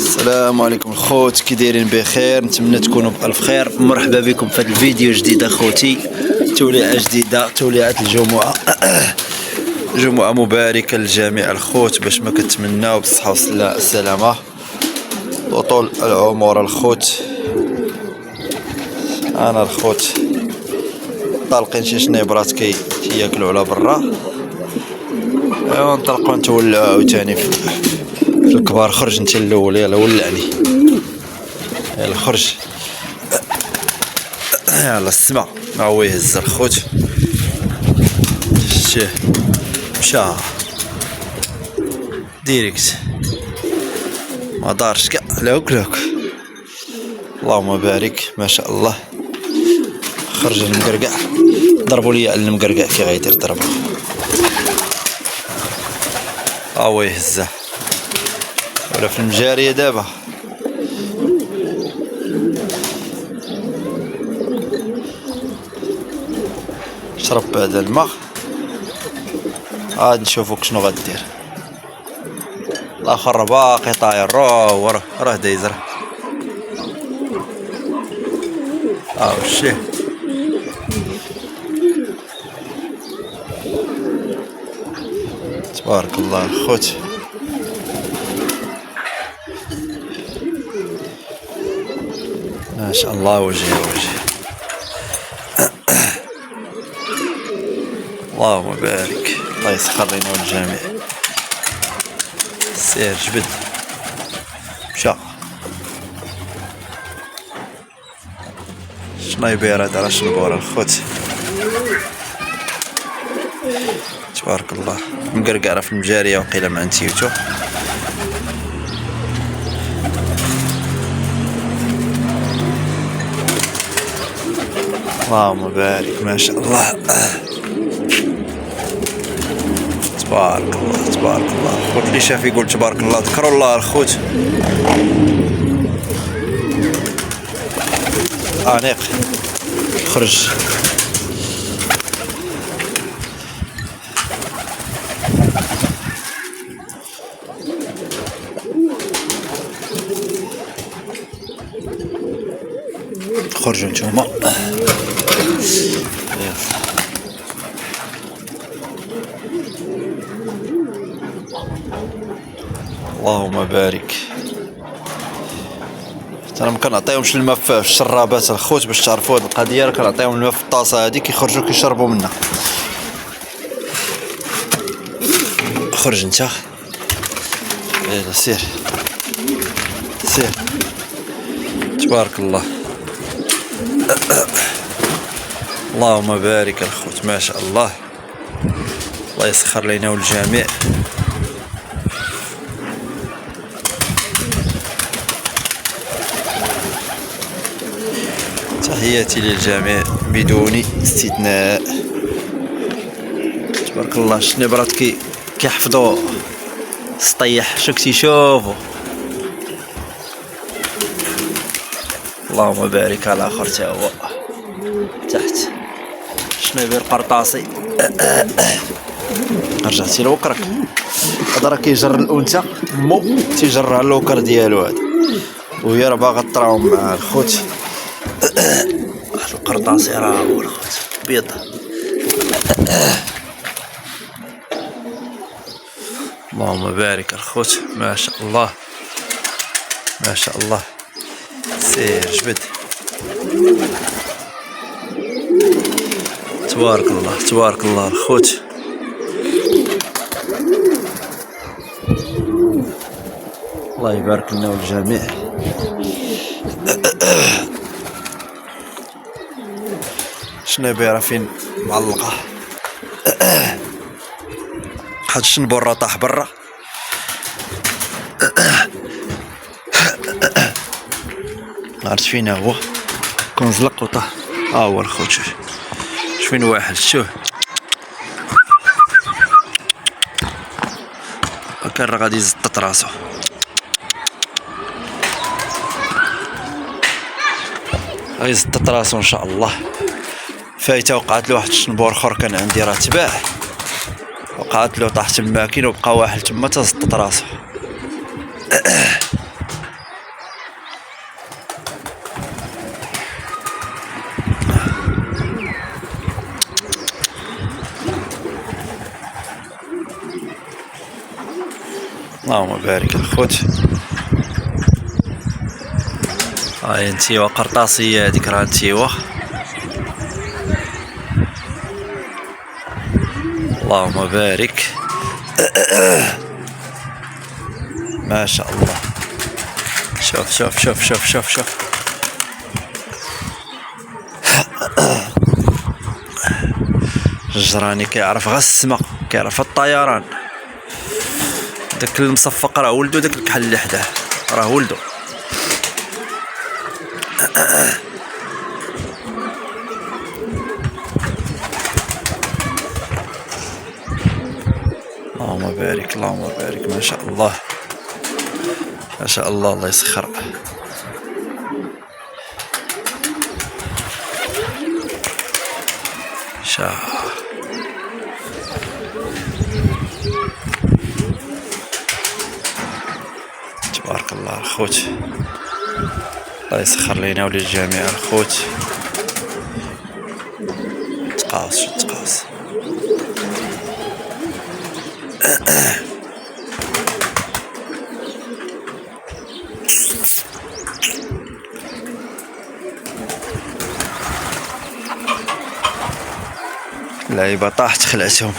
السلام عليكم الخوت، كي دايرين بخير؟ نتمنى تكونوا بألف خير. مرحبا بكم في هذا الفيديو جديد اخوتي، توليعه جديده، توليعه الجمعه. جمعه مباركه للجميع الخوت، باش ما كنتمناو بالصحه والسلامه وطول العمر الخوت. انا الخوت طالقين شي شنيبرات كياكلوا على برا، ايوا نطلقوا نتولعوا عاوتاني في الكبار. خرج انت الاول، يلا ولعني، يلا خرج، يلا السما ما هو يهز الخوت. شتيه مشى ديريكت، ما دارش كاع لوك. اللهم بارك، ما شاء الله. خرج المقرقع، ضربوا لي على المقرقع كي غيدير ضربه، ها هو يهزه ولا في المجاريه دابا. شرب هذا الماء، عاد نشوفوك شنو غدير. الاخر باقي طاير، راه دايز، شتيه تبارك الله الخوت. ما شاء الله، وجه اللهم بارك، الله يسخر لنا والجميع. سير جبد مشى، شنايبير هذا راه شنبور الخوت، تبارك الله. مقرقع راه في المجاريه وقيله مع نتيوتو. اللهم بارك، ما شاء الله، تبارك الله. قلت لي شاف يقول تبارك الله، ذكروا الله الخوت. انيق خرج، خرجوا نتوما. اللهم بارك. انا ما كنعطيهمش الماء في الشرابات الخوت، باش تعرفوا هذه القضيه. كنعطيهم الماء في الطاسه هذه، كيخرجوا كيشربوا منها. خرج انت، يلا سير تبارك الله. اللهم بارك الخوت، ما شاء الله. الله يسخر لنا والجميع. تحياتي للجميع بدون استثناء، تبارك الله. الشنيبرات كيحفظوا السطيح، شكتي شوفوا. اللهم بارك على الاخر تا هو تحت. شنيبر قرطاسي، رجعتي لوكرك. هذا راه كيجر الانثى، مو تيجرها اللوكر ديالو هذا، وهي راه باغا تراهم مع الخوت. القرطاسي راه هو الخوت بيض. اللهم بارك الخوت، ما شاء الله. سير جبد، تبارك الله الخوت. الله يبارك لنا والجميع. شنيبيره فين معلقه؟ هاد الشنبور راه طاح برا. عرفت فين هو؟ كون زلق وطاح. ها هو الخوت، شوف فين واحد، شوف كان راه غادي يزطط راسو. غيزطط راسو ان شاء الله. فايته وقعت له واحد الشنبور اخر كان عندي راه تباع، وقعت له طاح تما كاين، وبقى واحد تما تزطط راسو. اللهم بارك الخوت. هاي انتيوا قرطاسية هاديك راه انتيوا. اللهم بارك. ما شاء الله. شوف شوف شوف شوف شوف شوف. الجراني كيعرف غا السما، كيعرف الطيران. داك المصفق راه ولدو، داك الكحل اللي حداه راه ولدو. اللهم بارك اللهم بارك. ما شاء الله ما شاء الله. الله يسخر. تبارك الله الخوت. الله يسخر لينا وللجميع الخوت. تقاوس تقاوس. اللعيبة طاحت خلعتهم.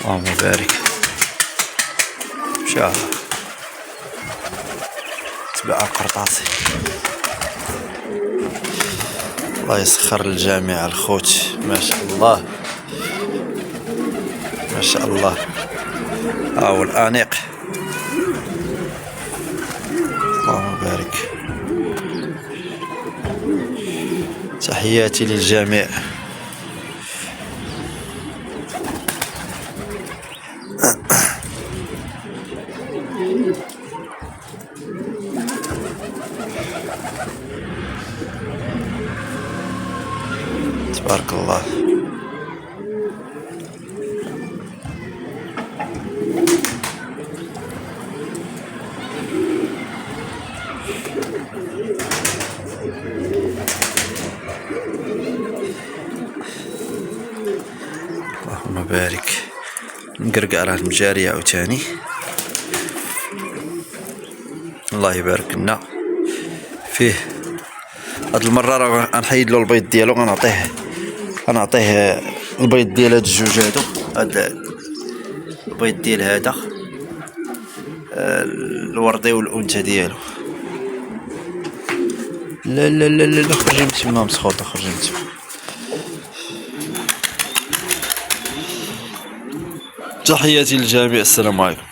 اللهم بارك. شاف تبع القرطاسي. الله يسخر الجميع الخوت. ما شاء الله ما شاء الله. هاهو الانيق. اللهم بارك. تحياتي للجميع. تبارك الله. اللهم بارك. نقرقع راه المجارية عاوتاني. الله يبارك لنا فيه. هاد المرة راه غنحيد له البيض ديالو. غنعطيه البيض ديال هاد الجوج هادو. هاد البيض ديال هذا الوردي والانثى ديالو. لا لا لا لا خرجي من تما مسخوطه. خرجي من تما. تحياتي للجميع. السلام عليكم.